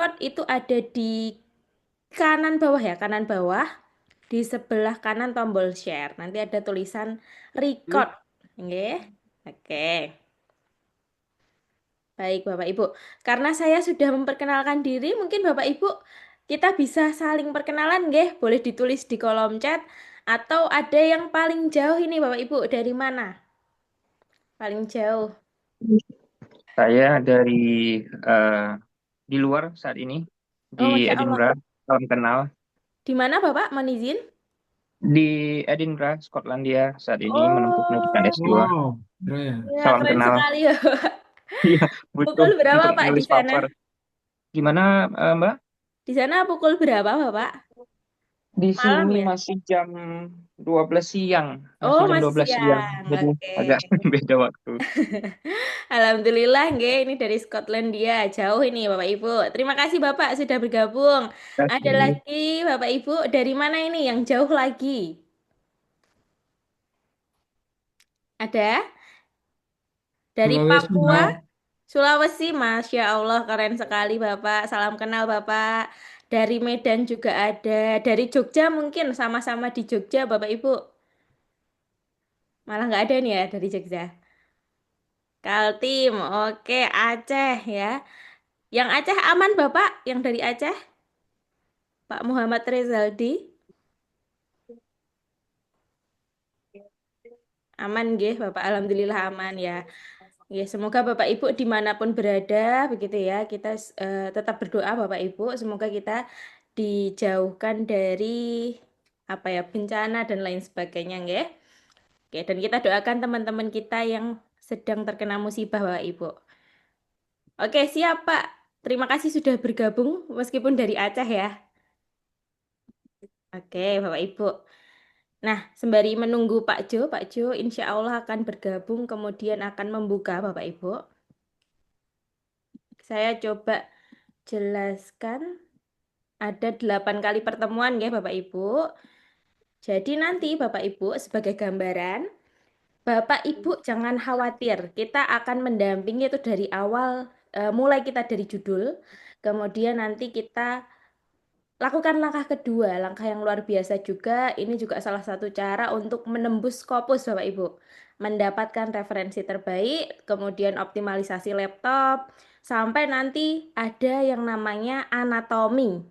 record itu ada di kanan bawah ya, kanan bawah. Di sebelah kanan tombol share. Nanti ada tulisan record. Oke. Oke. Baik, Bapak Ibu. Karena saya sudah memperkenalkan diri, mungkin Bapak Ibu kita bisa saling perkenalan, nggih? Boleh ditulis di kolom chat atau ada yang paling jauh ini Bapak Ibu dari mana? Paling jauh. Saya dari eh, di luar saat ini Oh, di Masya Allah. Edinburgh. Salam kenal Di mana Bapak? Mohon izin. di Edinburgh, Skotlandia saat ini menempuh pendidikan Oh, S2. Wow, keren. ya Salam keren kenal. sekali ya. Iya, butuh Pukul berapa untuk Pak di nulis sana? paper. Gimana, Mbak? Di sana pukul berapa Bapak? Di Malam sini ya? masih jam 12 siang. Oh, Masih jam masih 12 siang. siang. Jadi Oke. agak beda waktu. Alhamdulillah, nggih, ini dari Skotlandia. Jauh ini, Bapak Ibu. Terima kasih, Bapak, sudah bergabung. Terima Ada kasih. lagi, Bapak Ibu, dari mana ini yang jauh lagi? Ada? Dari Sulawesi, Papua, Mbak. Sulawesi. Masya Allah, keren sekali, Bapak. Salam kenal, Bapak. Dari Medan juga ada. Dari Jogja mungkin, sama-sama di Jogja, Bapak Ibu. Malah nggak ada nih ya dari Jogja. Kaltim, oke, Aceh ya. Yang Aceh aman, Bapak? Yang dari Aceh? Pak Muhammad Rezaldi. Aman nggih, Bapak. Alhamdulillah aman ya. Ya, semoga Bapak Ibu dimanapun berada, begitu ya. Kita tetap berdoa Bapak Ibu. Semoga kita dijauhkan dari apa ya bencana dan lain sebagainya, nggih. Oke, dan kita doakan teman-teman kita yang sedang terkena musibah Bapak Ibu. Oke, siap Pak. Terima kasih sudah bergabung meskipun dari Aceh ya. Oke, Bapak Ibu. Nah, sembari menunggu Pak Jo insya Allah akan bergabung kemudian akan membuka Bapak Ibu. Saya coba jelaskan ada 8 kali pertemuan ya Bapak Ibu. Jadi nanti Bapak Ibu sebagai gambaran, Bapak Ibu jangan khawatir. Kita akan mendampingi itu dari awal, mulai kita dari judul, kemudian nanti kita lakukan langkah kedua, langkah yang luar biasa juga. Ini juga salah satu cara untuk menembus Scopus, Bapak Ibu. Mendapatkan referensi terbaik, kemudian optimalisasi laptop, sampai nanti ada yang namanya anatomi.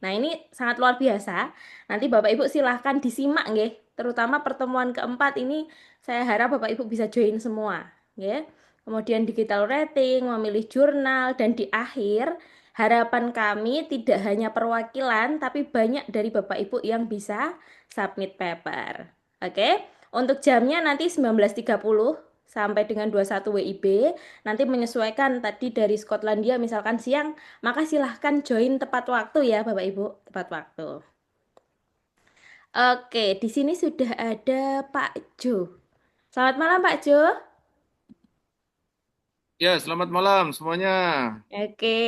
Nah, ini sangat luar biasa. Nanti Bapak Ibu silahkan disimak, nggih. Terutama pertemuan keempat ini, saya harap Bapak Ibu bisa join semua, nggih. Kemudian digital rating, memilih jurnal, dan di akhir harapan kami tidak hanya perwakilan, tapi banyak dari Bapak Ibu yang bisa submit paper. Oke, untuk jamnya nanti 19.30 sampai dengan 21 WIB. Nanti menyesuaikan tadi dari Skotlandia misalkan siang, maka silahkan join tepat waktu ya Bapak Ibu, tepat waktu. Oke, di sini sudah ada Pak Jo. Selamat malam Pak Jo. Ya, selamat malam semuanya. Oke,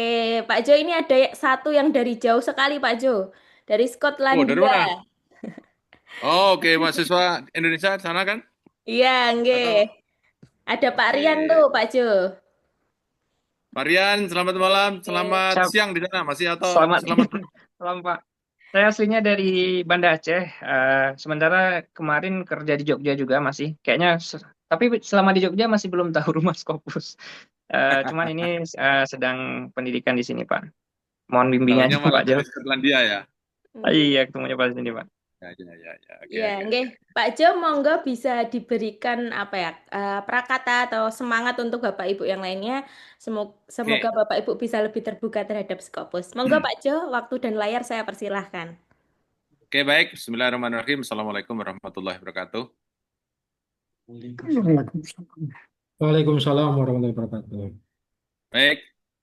Pak Jo ini ada satu yang dari jauh sekali Pak Jo. Dari Oh, dari Skotlandia. mana? Oh, oke, mahasiswa Indonesia di sana kan? Iya, nggih. Atau Ada Pak oke. Rian tuh Pak Jo. Marian, selamat malam, Oke. selamat Siap. siang di sana, masih atau Selamat. selamat Salam, Pak. Saya aslinya dari Banda Aceh. Sementara kemarin kerja di Jogja juga masih. Kayaknya, tapi selama di Jogja masih belum tahu rumah Scopus. Cuman ini sedang pendidikan di sini, Pak. Mohon tahunya bimbingannya, malah Pak Jo. dari Skotlandia ya? Iya, ketemunya pas ini, Pak. Ya, ya, ya, ya. Oke, Iya, oke, nggih. oke. Pak Jo, monggo bisa diberikan apa ya, prakata atau semangat untuk Bapak Ibu yang lainnya. Semoga Oke. Bapak Ibu bisa lebih terbuka terhadap Scopus. Monggo Pak Jo, waktu dan layar saya persilahkan. Oke, baik. Bismillahirrahmanirrahim. Assalamualaikum warahmatullahi wabarakatuh. Waalaikumsalam. Waalaikumsalam warahmatullahi wabarakatuh. Baik,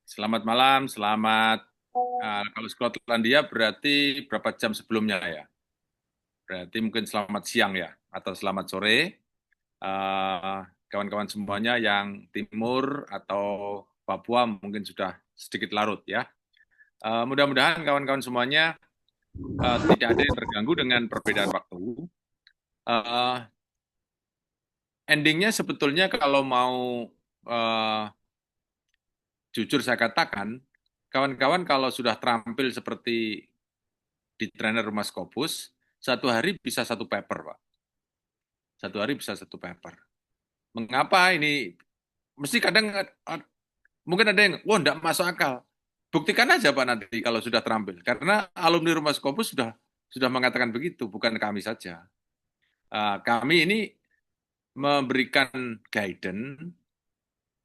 selamat malam, selamat. Kalau Skotlandia berarti berapa jam sebelumnya ya? Berarti mungkin selamat siang ya, atau selamat sore. Eh, Kawan-kawan semuanya yang timur atau Papua mungkin sudah sedikit larut ya. Mudah-mudahan kawan-kawan semuanya tidak ada yang terganggu dengan perbedaan waktu. Eh, Endingnya sebetulnya kalau mau eh, jujur saya katakan, kawan-kawan kalau sudah terampil seperti di trainer Rumah Scopus, satu hari bisa satu paper, Pak. Satu hari bisa satu paper. Mengapa ini? Mesti kadang mungkin ada yang, wah, enggak masuk akal. Buktikan aja Pak nanti kalau sudah terampil. Karena alumni Rumah Scopus sudah mengatakan begitu, bukan kami saja. Kami ini memberikan guidance,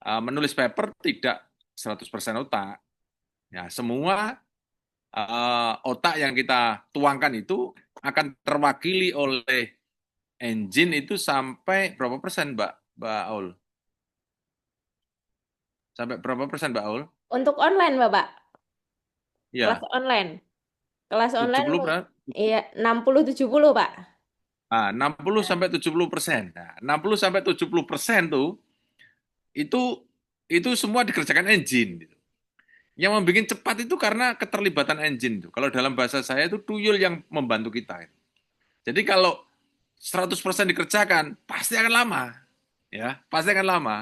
menulis paper tidak 100% otak. Ya, semua otak yang kita tuangkan itu akan terwakili oleh engine itu sampai berapa persen, Mbak Aul? Sampai berapa persen, Mbak Aul? Untuk online, Bapak. Kelas Ya, online. Kelas online, 70 berapa? iya, 60-70, Pak. 60 sampai 70%. Nah, 60 sampai 70% tuh itu semua dikerjakan engine. Gitu. Yang membuat cepat itu karena keterlibatan engine. Tuh. Kalau dalam bahasa saya itu tuyul yang membantu kita. Jadi kalau 100% dikerjakan, pasti akan lama. Ya, pasti akan lama.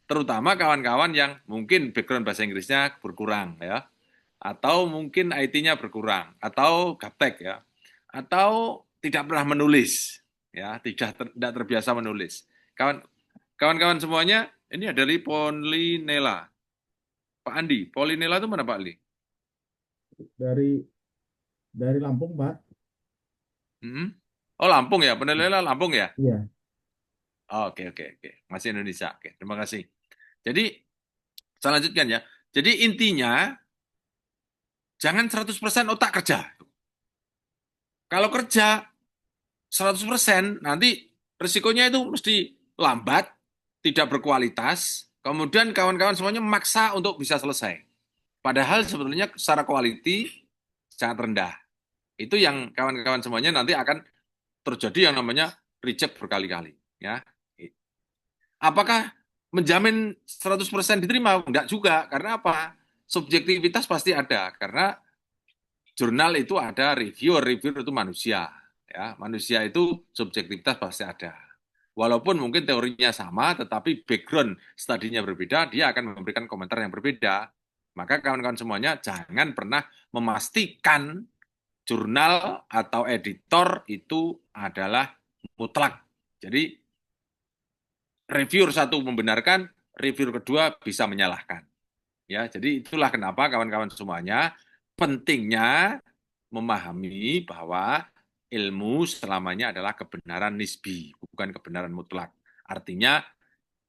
Terutama kawan-kawan yang mungkin background bahasa Inggrisnya berkurang. Ya, atau mungkin IT-nya berkurang. Atau gaptek. Ya, atau tidak pernah menulis. Ya, tidak terbiasa menulis. Kawan-kawan semuanya, ini ada dari Polinela. Pak Andi, Polinela itu mana Pak Ali? Dari dari Lampung, Pak. Hmm? Oh Lampung ya, Polinela Lampung ya? Iya. Oh, oke. Masih Indonesia. Oke, terima kasih. Jadi, saya lanjutkan ya. Jadi intinya, jangan 100% otak kerja. Kalau kerja 100%, nanti risikonya itu mesti lambat, tidak berkualitas, kemudian kawan-kawan semuanya memaksa untuk bisa selesai. Padahal sebetulnya secara quality sangat rendah. Itu yang kawan-kawan semuanya nanti akan terjadi yang namanya reject berkali-kali. Ya. Apakah menjamin 100% diterima? Enggak juga. Karena apa? Subjektivitas pasti ada. Karena jurnal itu ada reviewer itu manusia. Ya, manusia itu subjektivitas pasti ada. Walaupun mungkin teorinya sama, tetapi background studinya berbeda, dia akan memberikan komentar yang berbeda. Maka kawan-kawan semuanya jangan pernah memastikan jurnal atau editor itu adalah mutlak. Jadi reviewer satu membenarkan, reviewer kedua bisa menyalahkan. Ya, jadi itulah kenapa kawan-kawan semuanya pentingnya memahami bahwa ilmu selamanya adalah kebenaran nisbi, bukan kebenaran mutlak. Artinya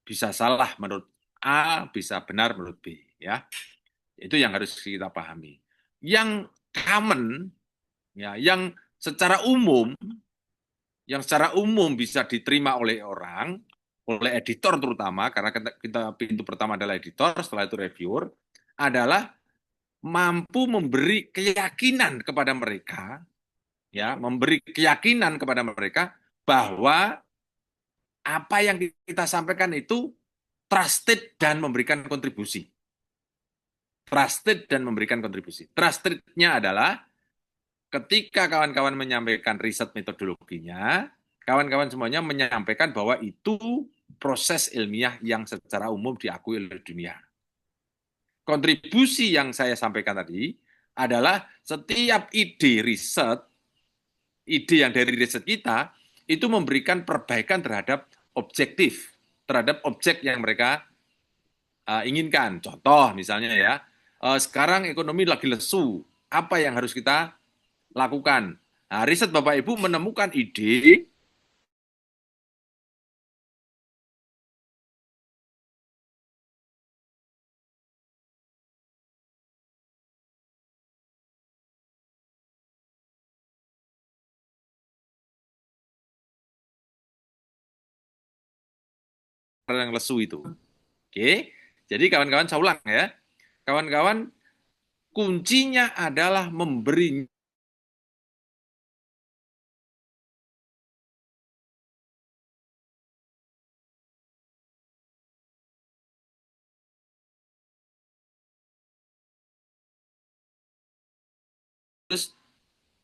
bisa salah menurut A, bisa benar menurut B. Ya, itu yang harus kita pahami. Yang common, ya, yang secara umum bisa diterima oleh orang, oleh editor terutama, karena kita pintu pertama adalah editor, setelah itu reviewer, adalah mampu memberi keyakinan kepada mereka, ya, memberi keyakinan kepada mereka bahwa apa yang kita sampaikan itu trusted dan memberikan kontribusi. Trusted dan memberikan kontribusi. Trusted-nya adalah ketika kawan-kawan menyampaikan riset metodologinya, kawan-kawan semuanya menyampaikan bahwa itu proses ilmiah yang secara umum diakui oleh dunia. Kontribusi yang saya sampaikan tadi adalah setiap ide riset, ide yang dari riset kita, itu memberikan perbaikan terhadap objek yang mereka inginkan. Contoh misalnya ya, sekarang ekonomi lagi lesu, apa yang harus kita lakukan? Nah, riset Bapak Ibu menemukan ide yang lesu itu. Oke, jadi kawan-kawan saya ulang ya. Kawan-kawan, kuncinya adalah memberi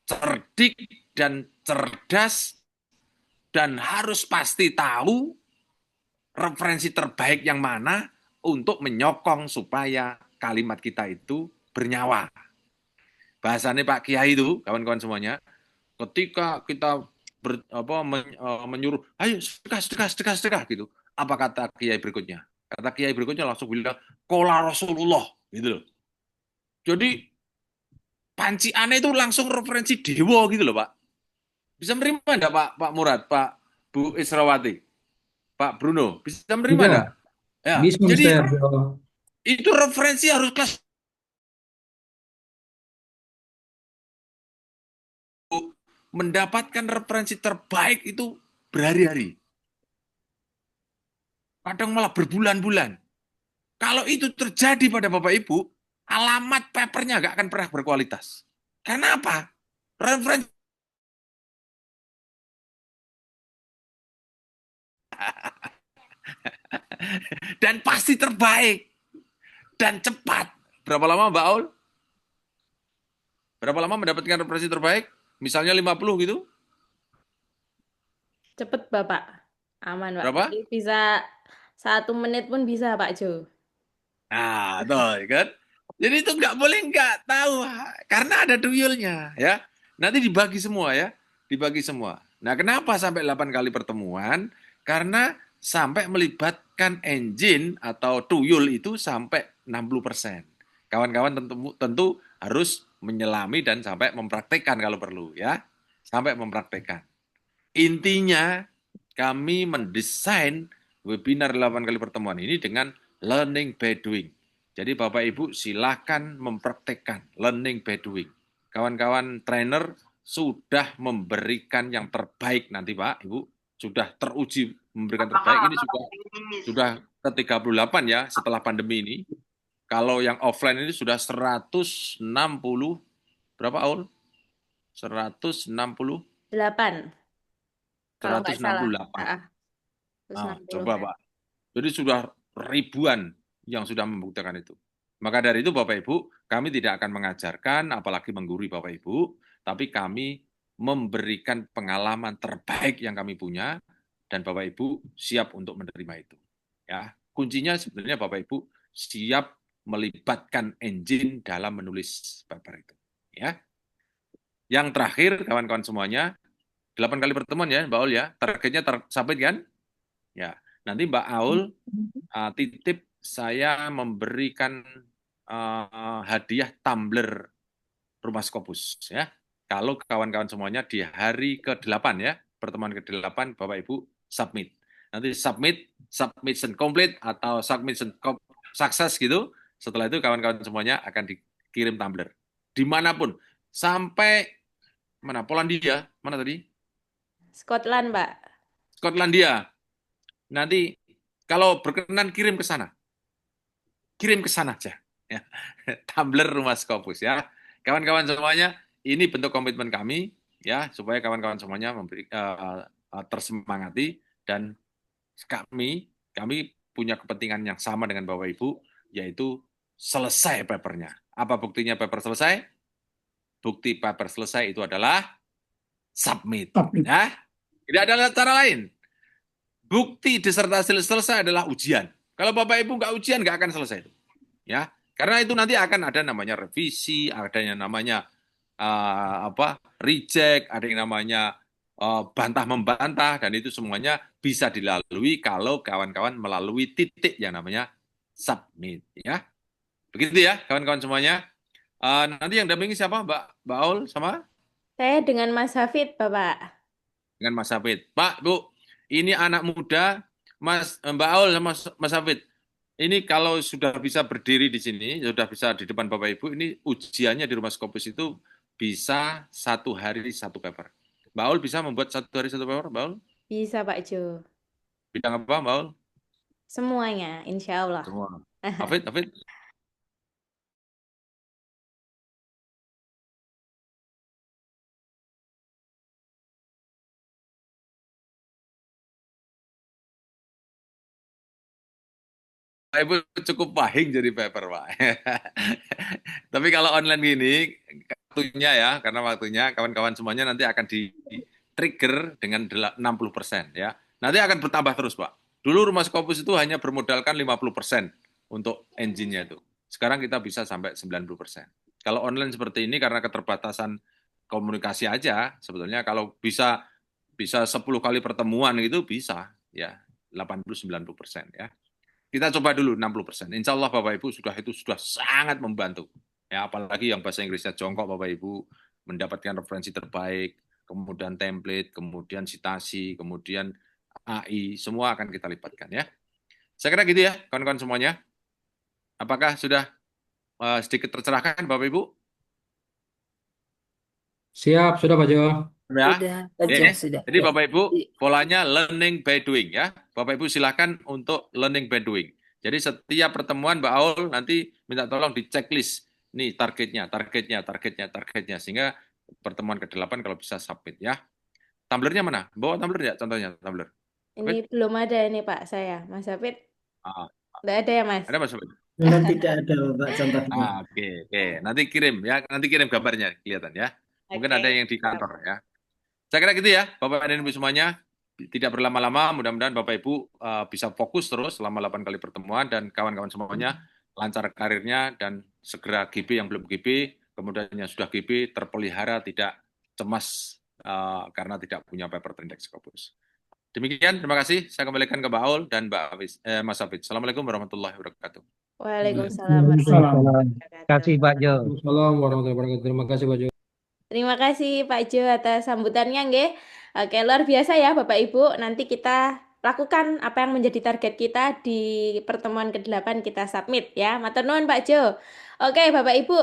cerdik dan cerdas dan harus pasti tahu referensi terbaik yang mana untuk menyokong supaya kalimat kita itu bernyawa. Bahasannya Pak Kiai itu, kawan-kawan semuanya, ketika kita menyuruh, ayo sedekah gitu. Apa kata Kiai berikutnya? Kata Kiai berikutnya langsung bilang, Qola Rasulullah, gitu loh. Jadi panciannya itu langsung referensi dewa gitu loh Pak. Bisa menerima enggak Pak Murad, Pak Bu Israwati, Pak Bruno, bisa menerima Bisa, enggak? Ya, bisa jadi Mister. itu referensi harus kelas mendapatkan referensi terbaik itu berhari-hari. Kadang malah berbulan-bulan. Kalau itu terjadi pada Bapak Ibu, alamat papernya nggak akan pernah berkualitas. Karena apa? Referensi dan pasti terbaik dan cepat. Berapa lama Mbak Aul? Berapa lama mendapatkan referensi terbaik? Misalnya 50 gitu? Cepet Bapak. Aman Pak. Berapa? Bisa 1 menit pun bisa Pak Jo. Nah, tuh kan. Jadi itu nggak boleh nggak tahu karena ada tuyulnya ya. Nanti dibagi semua ya, dibagi semua. Nah, kenapa sampai 8 kali pertemuan? Karena sampai melibatkan engine atau tuyul itu sampai 60%. Kawan-kawan tentu harus menyelami dan sampai mempraktekkan kalau perlu ya. Sampai mempraktekkan. Intinya kami mendesain webinar 8 kali pertemuan ini dengan learning by doing. Jadi Bapak Ibu silakan mempraktekkan learning by doing. Kawan-kawan trainer sudah memberikan yang terbaik nanti Pak, Ibu. Sudah teruji memberikan terbaik. Ini sudah ke-38 ya setelah pandemi ini. Kalau yang offline ini sudah 160, berapa Aul? 160, 8. Kalau nggak salah. 168. Ah, Nah, 160. coba Pak. Jadi sudah ribuan yang sudah membuktikan itu. Maka dari itu Bapak Ibu, kami tidak akan mengajarkan, apalagi menggurui Bapak Ibu, tapi kami memberikan pengalaman terbaik yang kami punya, dan Bapak Ibu siap untuk menerima itu. Ya, kuncinya sebenarnya Bapak Ibu siap melibatkan engine dalam menulis paper itu. Ya, yang terakhir kawan-kawan semuanya, 8 kali pertemuan ya, Mbak Aul ya, targetnya tercapai kan? Ya, nanti Mbak Aul titip saya memberikan hadiah tumbler Rumah Scopus ya. Kalau kawan-kawan semuanya di hari ke-8 ya, pertemuan ke-8 Bapak Ibu submit. Nanti submission complete atau submission sukses gitu. Setelah itu kawan-kawan semuanya akan dikirim tumbler. Dimanapun. Sampai mana? Polandia, mana tadi? Scotland Pak. Skotlandia. Nanti kalau berkenan kirim ke sana. Kirim ke sana aja. Ya. Tumbler Rumah Scopus ya. Kawan-kawan semuanya, ini bentuk komitmen kami ya supaya kawan-kawan semuanya tersemangati dan kami punya kepentingan yang sama dengan Bapak Ibu yaitu selesai papernya. Apa buktinya paper selesai? Bukti paper selesai itu adalah submit. Ya. Tidak ada cara lain. Bukti disertasi selesai adalah ujian. Kalau Bapak Ibu nggak ujian, nggak akan selesai. Ya, karena itu nanti akan ada namanya revisi, ada yang namanya reject, ada yang namanya bantah membantah, dan itu semuanya bisa dilalui kalau kawan-kawan melalui titik yang namanya submit. Ya, begitu ya, kawan-kawan semuanya. Nanti yang dampingi siapa, Mbak Aul sama Saya dengan Mas Hafid Bapak. dengan Mas Hafid. Pak, Bu, ini anak muda, Mbak Aul sama Mas Hafid. Ini kalau sudah bisa berdiri di sini, sudah bisa di depan Bapak Ibu, ini ujiannya di Rumah Scopus itu bisa 1 hari 1 paper. Mbak Aul bisa membuat 1 hari 1 paper, Mbak Aul? Bisa Pak Jo. Bidang apa, Mbak Aul? Semuanya, insya Allah. Semua. Hafid? Ibu cukup pahing jadi paper, Pak. Tapi kalau online gini, waktunya ya, karena waktunya kawan-kawan semuanya nanti akan di-trigger dengan 60% ya. Nanti akan bertambah terus, Pak. Dulu Rumah Scopus itu hanya bermodalkan 50% untuk engine-nya itu. Sekarang kita bisa sampai 90%. Kalau online seperti ini karena keterbatasan komunikasi aja, sebetulnya kalau bisa 10 kali pertemuan itu bisa ya 80-90% ya. Kita coba dulu 60%. Insya Allah Bapak Ibu itu sudah sangat membantu. Ya, apalagi yang bahasa Inggrisnya jongkok Bapak Ibu mendapatkan referensi terbaik, kemudian template, kemudian citasi, kemudian AI, semua akan kita libatkan ya. Saya kira gitu ya, kawan-kawan semuanya. Apakah sudah sedikit tercerahkan Bapak Ibu? Siap, sudah Pak Jo. Ya. Sudah, Pak Jo, sudah. Jadi Ya. Bapak Ibu, polanya learning by doing ya. Bapak Ibu silakan untuk learning by doing. Jadi setiap pertemuan Mbak Aul nanti minta tolong di checklist. Nih targetnya. Sehingga pertemuan ke-8 kalau bisa submit ya. Tumblernya mana? Bawa tumbler ya contohnya, tumbler. Ini belum ada ini Pak saya, Mas Hafid. Ah, Nggak ada ya Mas? ada Mas Subit? Memang tidak ada Pak contohnya. Oke. Nanti kirim ya. Nanti kirim gambarnya kelihatan ya. Mungkin Oke. ada yang di kantor ya. Saya kira gitu ya, Bapak dan Ibu semuanya. Tidak berlama-lama, mudah-mudahan Bapak Ibu bisa fokus terus selama 8 kali pertemuan dan kawan-kawan semuanya lancar karirnya dan segera GB yang belum GB, kemudian yang sudah GB terpelihara tidak cemas karena tidak punya paper index Scopus. Demikian, terima kasih. Saya kembalikan ke Mbak Aul dan Mas Hafid. Assalamualaikum warahmatullahi wabarakatuh. Waalaikumsalam Waalaikumsalam. warahmatullahi Terima kasih wabarakatuh. Pak Jo. Assalamualaikum warahmatullahi wabarakatuh. Terima kasih Pak Jo. Terima kasih Pak Jo atas sambutannya nggih. Oke, luar biasa ya Bapak Ibu. Nanti kita lakukan apa yang menjadi target kita di pertemuan ke-8 kita submit ya. Matur nuwun Pak Jo. Oke, Bapak Ibu,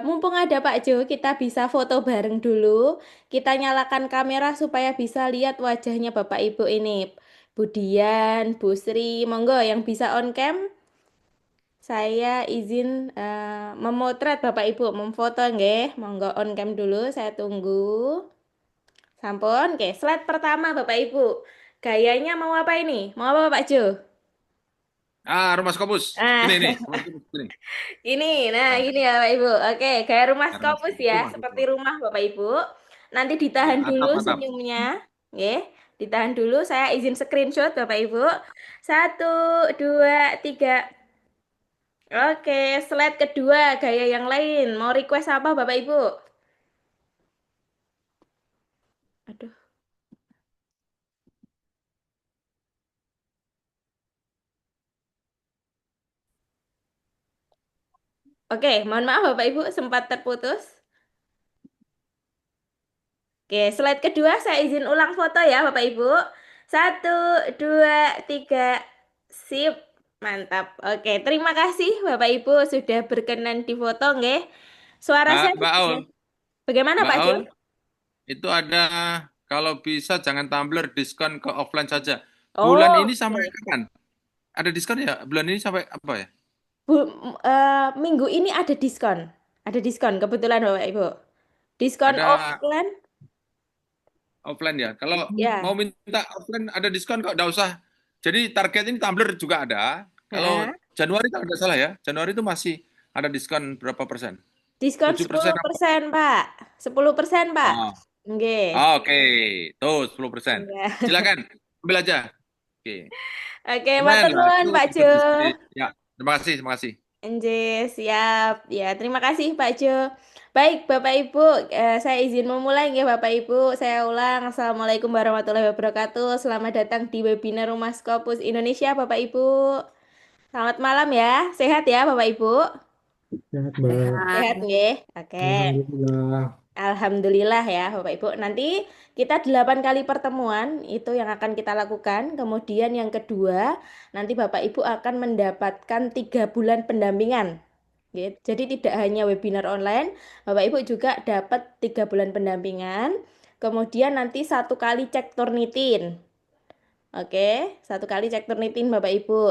mumpung ada Pak Jo, kita bisa foto bareng dulu. Kita nyalakan kamera supaya bisa lihat wajahnya Bapak Ibu ini. Bu Dian, Bu Sri, monggo yang bisa on cam. Saya izin memotret Bapak Ibu, memfoto nggih. Monggo on cam dulu, saya tunggu. Sampun, oke. Slide pertama Bapak Ibu. Gayanya mau apa ini? Mau apa Pak Jo? Rumah Scopus. Ah, Ini. Rumah Scopus, ini. ini, Nah, ini ya Bapak Ibu. Oke, gaya rumah rumah Scopus Scopus. ya, Rumah seperti Scopus. rumah Bapak Ibu. Nanti ditahan dulu Atap. senyumnya, nggih. Ditahan dulu, saya izin screenshot Bapak Ibu. 1, 2, 3. Oke, slide kedua, gaya yang lain. Mau request apa Bapak Ibu? Aduh. Oke, mohon maaf Bapak Ibu sempat terputus. Oke, slide kedua saya izin ulang foto ya Bapak Ibu. 1, 2, 3. Sip. Mantap. Oke, terima kasih Bapak Ibu sudah berkenan di foto nggih. Suara saya Mbak Aul, bagaimana Mbak Pak Jo? Aul, itu ada kalau bisa jangan tumbler diskon ke offline saja. Bulan Oh, ini sampai oke. kapan? Ada diskon ya? Bulan ini sampai apa ya? Minggu ini ada diskon. Ada diskon kebetulan Bapak Ibu. Diskon Ada offline offline ya. Kalau ya. mau minta offline ada diskon kok, enggak usah. Jadi target ini tumbler juga ada. Kalau Heeh. Januari kalau tidak salah ya, Januari itu masih ada diskon berapa persen? Diskon 7% apa? 10% Pak. 10% Pak. Oh, Nggih. oke. Tuh 10%. Iya. Silakan, ambil aja. Oke. Oke, Lumayan matur lah, nuwun itu Pak Jo. dapat diskon. Ya, terima kasih. Nggih, siap. Ya, terima kasih Pak Jo. Baik, Bapak Ibu, saya izin memulai ya Bapak Ibu. Saya ulang. Assalamualaikum warahmatullahi wabarakatuh. Selamat datang di webinar Rumah Scopus Indonesia, Bapak Ibu. Selamat malam ya. Sehat ya, Bapak Ibu? Sehat, Mbak. Sehat nggih. Oke. Alhamdulillah. Alhamdulillah ya Bapak Ibu. Nanti kita 8 kali pertemuan itu yang akan kita lakukan. Kemudian yang kedua, nanti Bapak Ibu akan mendapatkan 3 bulan pendampingan. Gitu. Jadi tidak hanya webinar online, Bapak Ibu juga dapat 3 bulan pendampingan. Kemudian nanti 1 kali cek Turnitin. Oke, 1 kali cek Turnitin Bapak Ibu.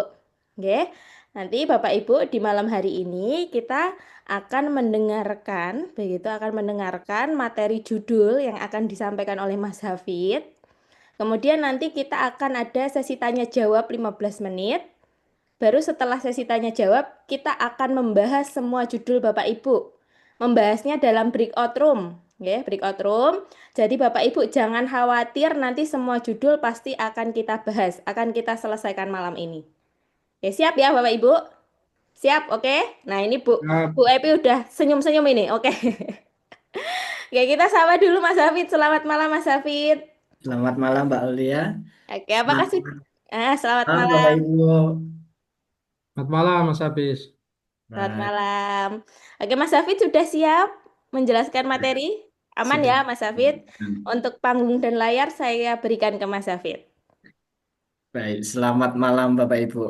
Oke. Nanti Bapak Ibu di malam hari ini kita akan mendengarkan materi judul yang akan disampaikan oleh Mas Hafid. Kemudian nanti kita akan ada sesi tanya jawab 15 menit. Baru setelah sesi tanya jawab, kita akan membahas semua judul Bapak Ibu. Membahasnya dalam breakout room. Ya, breakout room. Jadi Bapak Ibu jangan khawatir, nanti semua judul pasti akan kita bahas, akan kita selesaikan malam ini. Oke, siap ya Bapak Ibu? Siap, oke? Nah, ini Bu Siap. Epi udah senyum-senyum ini, oke? Oke, kita sapa dulu Mas Hafid. Selamat malam Mas Hafid. Selamat malam Mbak Aulia. Oke, apakah Selamat sih? Selamat malam Bapak malam. Ibu. Selamat malam, Mas Hafiz. Selamat Baik. malam. Oke, Mas Hafid sudah siap menjelaskan materi? Aman Sudah. ya, Mas Hafid? Untuk panggung dan layar saya berikan ke Mas Hafid. Baik, selamat malam Bapak Ibu.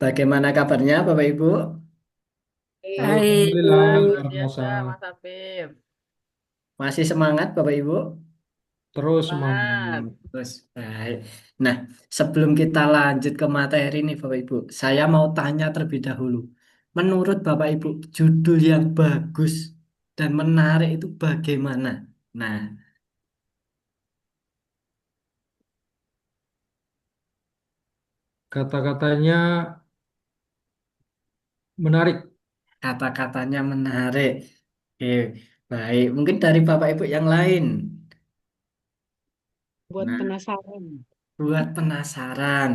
Bagaimana kabarnya Bapak Ibu? Baik, Alhamdulillah, luar luar biasa, biasa. Mas Afif. Masih semangat Bapak Ibu? Terus Semangat. semangat. Terus baik. Nah, sebelum kita lanjut ke materi nih Bapak Ibu, saya mau tanya terlebih dahulu. Menurut Bapak Ibu, judul yang bagus dan menarik itu bagaimana? Nah, Kata-katanya menarik. kata-katanya menarik. Oke, baik. Mungkin dari Bapak Ibu yang lain. Buat Nah, penasaran. buat penasaran.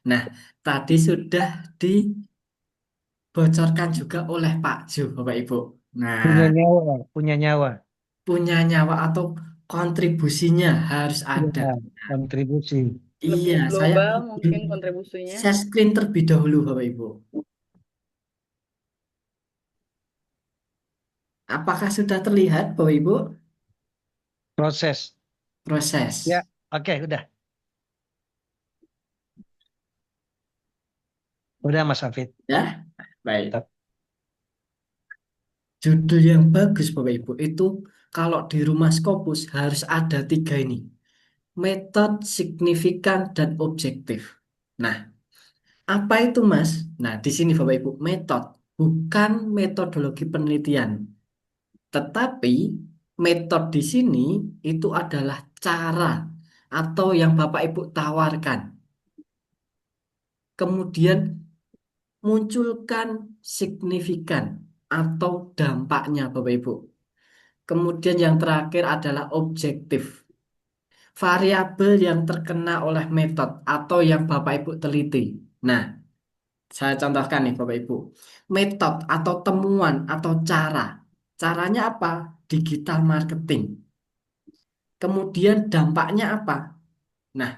Nah, tadi sudah dibocorkan juga oleh Pak Jo, Bapak Ibu. Nah, Punya nyawa, punya nyawa. punya nyawa atau kontribusinya harus ada. Ya, kontribusi. Iya, Lebih saya global mungkin kontribusinya. share screen terlebih dahulu, Bapak Ibu. Apakah sudah terlihat, Bapak Ibu, Proses. Ya, proses? oke, udah. Udah Mas Hafid. Ya, baik. Tetap. Judul yang bagus, Bapak Ibu, itu kalau di rumah Scopus harus ada tiga ini. Metode, signifikan, dan objektif. Nah, apa itu, Mas? Nah, di sini Bapak Ibu, metode bukan metodologi penelitian, tetapi metode di sini itu adalah cara atau yang Bapak Ibu tawarkan. Kemudian munculkan signifikan atau dampaknya, Bapak Ibu. Kemudian yang terakhir adalah objektif. Variabel yang terkena oleh metode atau yang Bapak Ibu teliti. Nah, saya contohkan nih Bapak Ibu. Metode atau temuan atau cara. Caranya apa? Digital marketing. Kemudian dampaknya apa? Nah,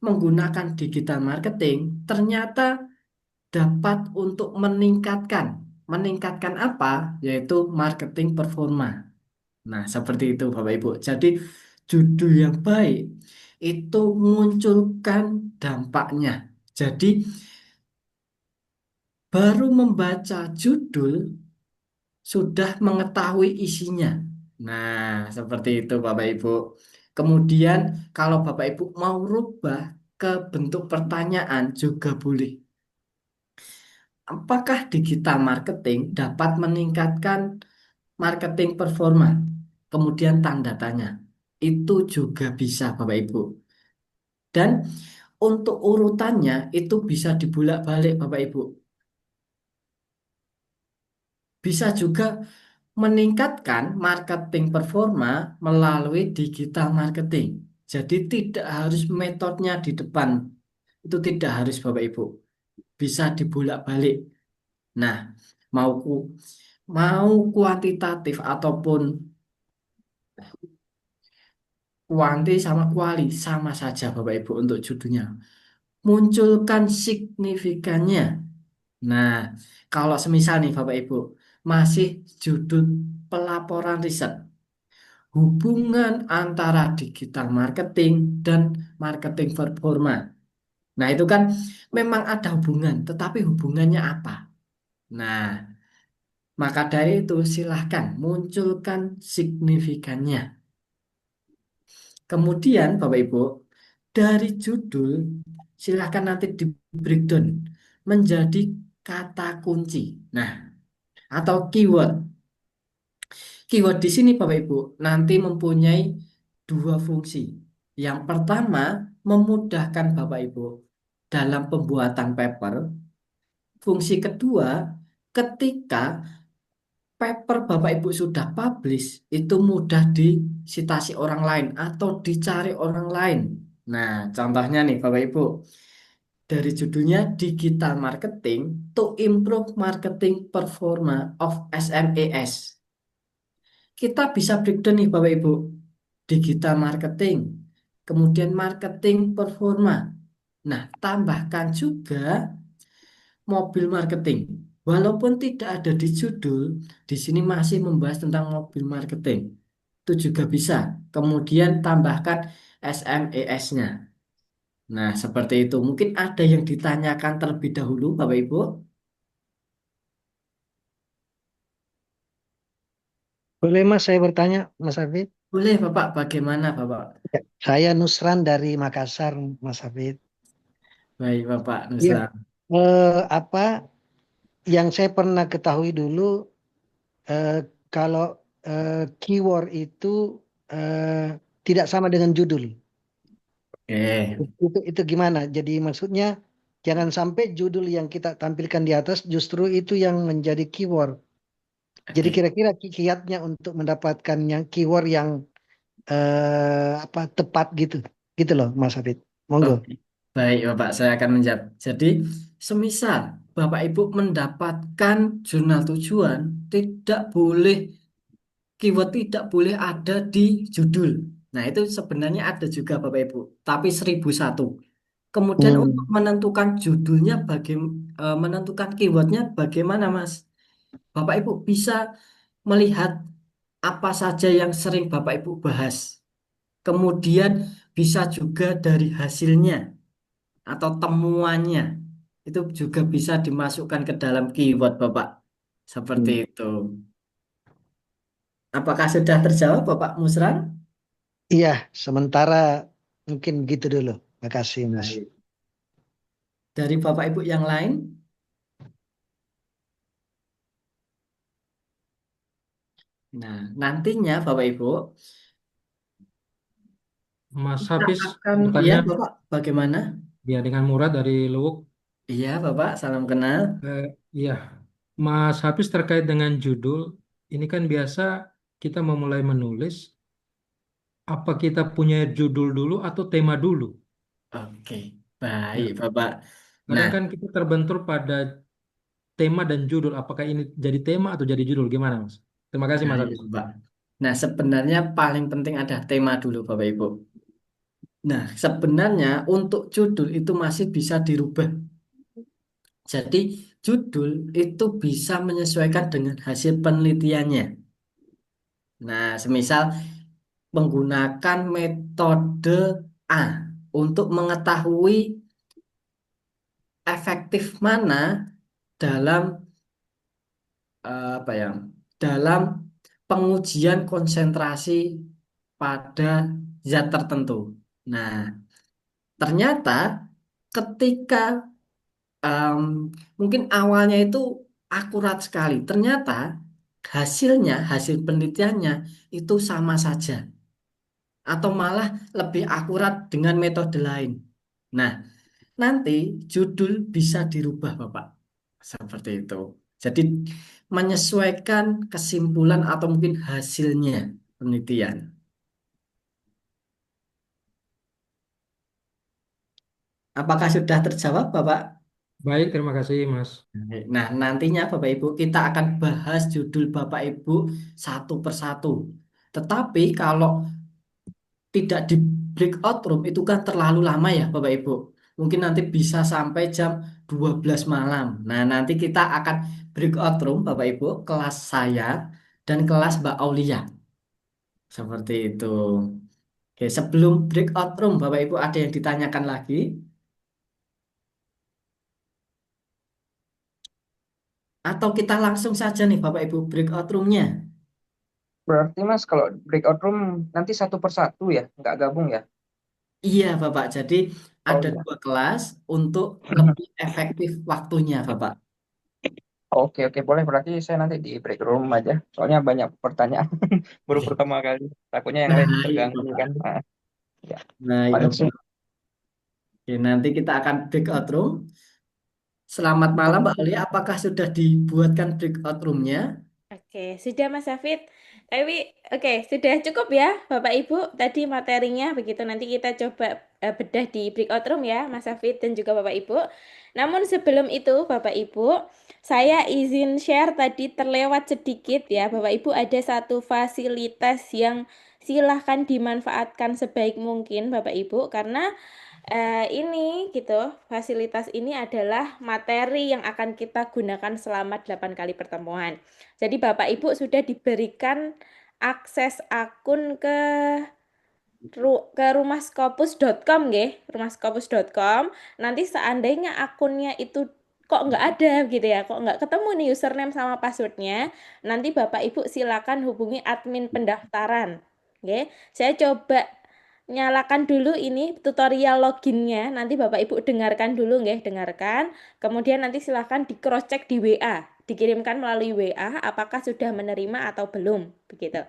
menggunakan digital marketing ternyata dapat untuk meningkatkan. Meningkatkan apa? Yaitu marketing performa. Nah, seperti itu Bapak Ibu. Jadi judul yang baik itu munculkan dampaknya. Jadi baru membaca judul sudah mengetahui isinya. Nah, seperti itu Bapak Ibu. Kemudian kalau Bapak Ibu mau rubah ke bentuk pertanyaan juga boleh. Apakah digital marketing dapat meningkatkan marketing performa? Kemudian tanda tanya. Itu juga bisa Bapak Ibu. Dan untuk urutannya itu bisa dibulak-balik Bapak Ibu. Bisa juga meningkatkan marketing performa melalui digital marketing. Jadi tidak harus metodenya di depan. Itu tidak harus Bapak Ibu. Bisa dibulak-balik. Nah, mau mau kuantitatif ataupun kuanti sama kuali sama saja Bapak Ibu untuk judulnya. Munculkan signifikannya. Nah, kalau semisal nih Bapak Ibu, masih judul pelaporan riset, hubungan antara digital marketing dan marketing performa. Nah, itu kan memang ada hubungan, tetapi hubungannya apa? Nah, maka dari itu silahkan munculkan signifikannya. Kemudian Bapak Ibu, dari judul silahkan nanti di breakdown menjadi kata kunci. Nah, atau keyword. Keyword di sini Bapak Ibu nanti mempunyai dua fungsi. Yang pertama, memudahkan Bapak Ibu dalam pembuatan paper. Fungsi kedua, ketika paper Bapak Ibu sudah publish, itu mudah disitasi orang lain atau dicari orang lain. Nah, contohnya nih Bapak Ibu, dari judulnya Digital Marketing to Improve Marketing Performa of SMES. Kita bisa breakdown nih Bapak Ibu. Digital marketing, kemudian marketing performa. Nah, tambahkan juga mobil marketing. Walaupun tidak ada di judul, di sini masih membahas tentang mobil marketing. Itu juga bisa. Kemudian tambahkan SMES-nya. Nah, seperti itu. Mungkin ada yang ditanyakan terlebih dahulu, Bapak Ibu. Boleh Mas saya bertanya, Mas Hafid? Boleh, Bapak. Bagaimana, Bapak? Ya, saya Nusran dari Makassar, Mas Hafid. Baik, Bapak Ya, Nusra. apa yang saya pernah ketahui dulu, eh, kalau keyword itu tidak sama dengan judul. Oke, Itu gimana? Jadi maksudnya jangan sampai judul yang kita tampilkan di atas justru itu yang menjadi keyword. Jadi oke. kira-kira kiatnya untuk mendapatkan yang keyword yang apa tepat gitu, gitu loh, Mas Hafid. Monggo. Oke, baik Bapak, saya akan menjawab. Jadi, semisal Bapak Ibu mendapatkan jurnal tujuan, tidak boleh, keyword tidak boleh ada di judul. Nah, itu sebenarnya ada juga Bapak Ibu, tapi 1001. Kemudian untuk Hmm. menentukan judulnya, menentukan keywordnya bagaimana Mas? Bapak Ibu bisa melihat apa saja yang sering Bapak Ibu bahas. Kemudian bisa juga dari hasilnya atau temuannya itu juga bisa dimasukkan ke dalam keyword Bapak. Seperti itu. Apakah sudah terjawab Bapak Musran? Iya, sementara mungkin begitu dulu. Makasih, Mas. Baik. Dari Bapak Ibu yang lain? Nah, nantinya Bapak Ibu Mas kita Hafiz akan, ya bertanya, Bapak, bagaimana? ya dengan Murad dari Luwuk. Iya Bapak, salam kenal. Eh, ya, Mas Hafiz terkait dengan judul, ini kan biasa kita memulai menulis, apa kita punya judul dulu atau tema dulu? Oke, baik Ya, Bapak. Nah, kadang kan kita terbentur pada tema dan judul, apakah ini jadi tema atau jadi judul? Gimana, Mas? Terima kasih, Mas baik Hafiz. Bapak. Nah, sebenarnya paling penting ada tema dulu Bapak Ibu. Nah, sebenarnya untuk judul itu masih bisa dirubah. Jadi judul itu bisa menyesuaikan dengan hasil penelitiannya. Nah, semisal menggunakan metode A untuk mengetahui efektif mana dalam apa ya, dalam pengujian konsentrasi pada zat tertentu. Nah, ternyata ketika em, mungkin awalnya itu akurat sekali. Ternyata hasilnya, hasil penelitiannya itu sama saja. Atau malah lebih akurat dengan metode lain. Nah, nanti judul bisa dirubah, Bapak. Seperti itu. Jadi menyesuaikan kesimpulan atau mungkin hasilnya penelitian. Apakah sudah terjawab, Bapak? Baik, terima kasih, Mas. Nah, nantinya Bapak Ibu kita akan bahas judul Bapak Ibu satu persatu. Tetapi kalau tidak di breakout room itu kan terlalu lama ya Bapak Ibu. Mungkin nanti bisa sampai jam 12 malam. Nah, nanti kita akan breakout room Bapak Ibu, kelas saya dan kelas Mbak Aulia. Seperti itu. Oke, sebelum breakout room Bapak Ibu ada yang ditanyakan lagi? Atau kita langsung saja nih Bapak Ibu breakout roomnya? Berarti Mas kalau breakout room nanti satu persatu ya, nggak gabung ya? Iya, Bapak. Jadi Oh ada iya. dua kelas untuk lebih efektif waktunya, Bapak. Oke oke boleh berarti saya nanti di break room aja. Soalnya banyak pertanyaan baru Oke. pertama kali. Takutnya yang lain Baik, terganggu Bapak. kan. Nah, ya. Baik, Paling Bapak. Oke, nanti kita akan breakout room. Selamat malam, Mbak Oli. Apakah sudah dibuatkan breakout roomnya? Oke, sudah Mas Hafid. Tapi oke, sudah cukup ya Bapak Ibu tadi materinya begitu. Nanti kita coba bedah di breakout room ya Mas Hafid dan juga Bapak Ibu. Namun sebelum itu Bapak Ibu, saya izin share tadi terlewat sedikit ya Bapak Ibu, ada satu fasilitas yang silahkan dimanfaatkan sebaik mungkin Bapak Ibu, karena ini gitu, fasilitas ini adalah materi yang akan kita gunakan selama 8 kali pertemuan. Jadi Bapak Ibu sudah diberikan akses akun ke rumahskopus.com nggih, rumahskopus.com. Nanti seandainya akunnya itu kok nggak ada gitu ya, kok nggak ketemu nih username sama passwordnya, nanti Bapak Ibu silakan hubungi admin pendaftaran. Oke, saya coba nyalakan dulu ini tutorial loginnya, nanti Bapak Ibu dengarkan dulu nggih, dengarkan. Kemudian nanti silakan di cross check di WA, dikirimkan melalui WA apakah sudah menerima atau belum, begitu.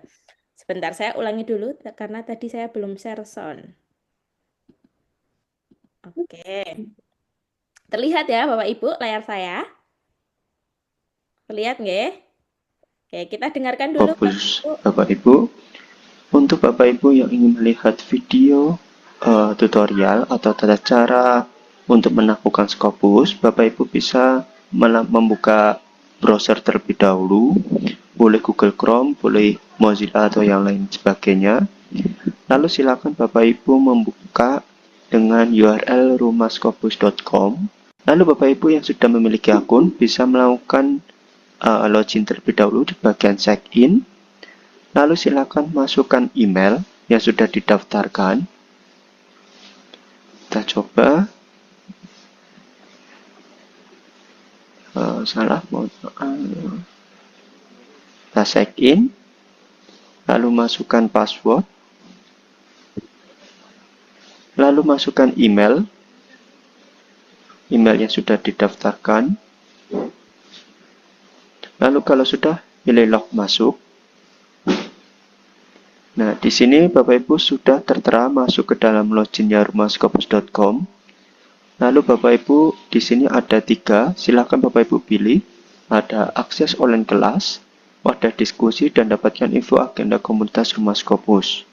Sebentar, saya ulangi dulu karena tadi saya belum share sound. Oke. Terlihat ya Bapak Ibu layar saya? Terlihat nggih? Oke, kita dengarkan dulu Bapak Fokus Ibu. Bapak Ibu. Untuk Bapak Ibu yang ingin melihat video tutorial atau tata cara untuk menaklukkan Scopus, Bapak Ibu bisa membuka browser terlebih dahulu, boleh Google Chrome, boleh Mozilla atau yang lain sebagainya. Lalu silakan Bapak Ibu membuka dengan URL rumahskopus.com. Lalu Bapak Ibu yang sudah memiliki akun bisa melakukan login terlebih dahulu di bagian check-in. Lalu silakan masukkan email yang sudah didaftarkan. Kita coba. Kita check-in. Lalu masukkan password. Lalu masukkan email. Email yang sudah didaftarkan. Lalu kalau sudah, pilih log masuk. Nah, di sini Bapak Ibu sudah tertera masuk ke dalam loginnya rumahskopus.com. Lalu Bapak Ibu di sini ada 3, silakan Bapak Ibu pilih. Ada akses online kelas, wadah diskusi, dan dapatkan info agenda komunitas Rumah Scopus.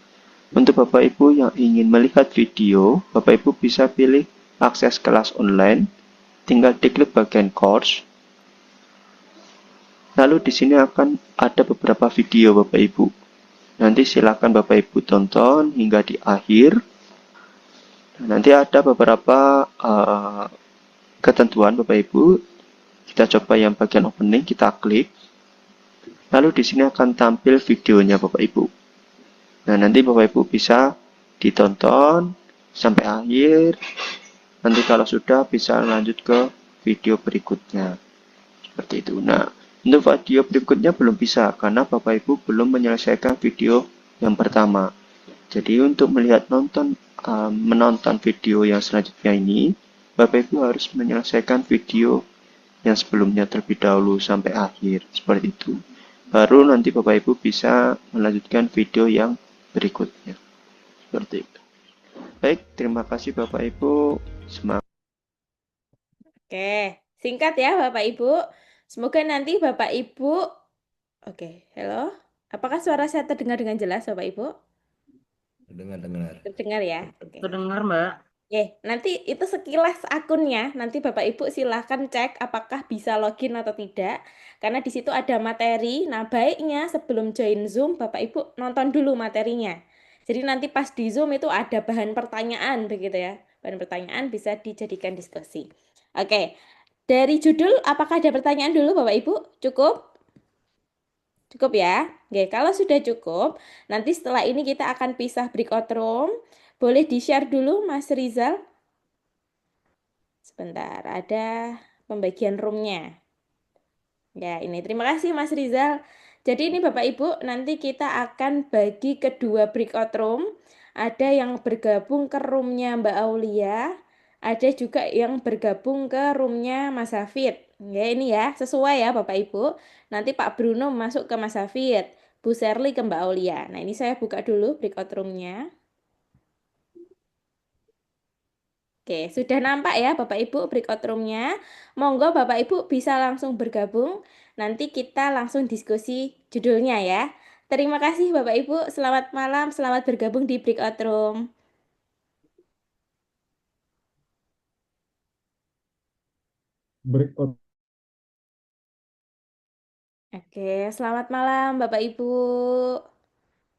Untuk Bapak Ibu yang ingin melihat video, Bapak Ibu bisa pilih akses kelas online, tinggal diklik bagian course. Lalu di sini akan ada beberapa video Bapak Ibu. Nanti silakan Bapak Ibu tonton hingga di akhir. Nanti ada beberapa ketentuan Bapak Ibu. Kita coba yang bagian opening, kita klik. Lalu di sini akan tampil videonya Bapak Ibu. Nah, nanti Bapak Ibu bisa ditonton sampai akhir. Nanti kalau sudah bisa lanjut ke video berikutnya. Seperti itu. Nah, untuk video berikutnya belum bisa karena Bapak Ibu belum menyelesaikan video yang pertama. Jadi untuk menonton video yang selanjutnya ini, Bapak Ibu harus menyelesaikan video yang sebelumnya terlebih dahulu sampai akhir. Seperti itu. Baru nanti Bapak Ibu bisa melanjutkan video yang berikutnya. Seperti itu. Baik, terima kasih Bapak Ibu. Semangat. Oke, singkat ya Bapak Ibu. Semoga nanti Bapak Ibu, oke, halo. Apakah suara saya terdengar dengan jelas Bapak Ibu? Dengar. Terdengar ya? Oke. Terdengar, Mbak. Oke, nanti itu sekilas akunnya. Nanti Bapak Ibu silahkan cek apakah bisa login atau tidak. Karena di situ ada materi. Nah, baiknya sebelum join Zoom, Bapak Ibu nonton dulu materinya. Jadi nanti pas di Zoom itu ada bahan pertanyaan begitu ya. Bahan pertanyaan bisa dijadikan diskusi. Oke, dari judul apakah ada pertanyaan dulu Bapak Ibu? Cukup? Cukup ya? Oke, kalau sudah cukup, nanti setelah ini kita akan pisah breakout room. Boleh di-share dulu Mas Rizal? Sebentar, ada pembagian roomnya. Ya, ini terima kasih Mas Rizal. Jadi ini Bapak Ibu, nanti kita akan bagi kedua breakout room. Ada yang bergabung ke roomnya Mbak Aulia, ada juga yang bergabung ke roomnya Mas Hafid. Ya, ini ya, sesuai ya Bapak Ibu. Nanti Pak Bruno masuk ke Mas Hafid, Bu Sherly ke Mbak Aulia. Nah, ini saya buka dulu breakout roomnya. Oke, sudah nampak ya Bapak Ibu breakout room-nya. Monggo Bapak Ibu bisa langsung bergabung. Nanti kita langsung diskusi judulnya ya. Terima kasih Bapak Ibu. Selamat malam, selamat bergabung di breakout room. Breakout. Oke, selamat malam Bapak Ibu.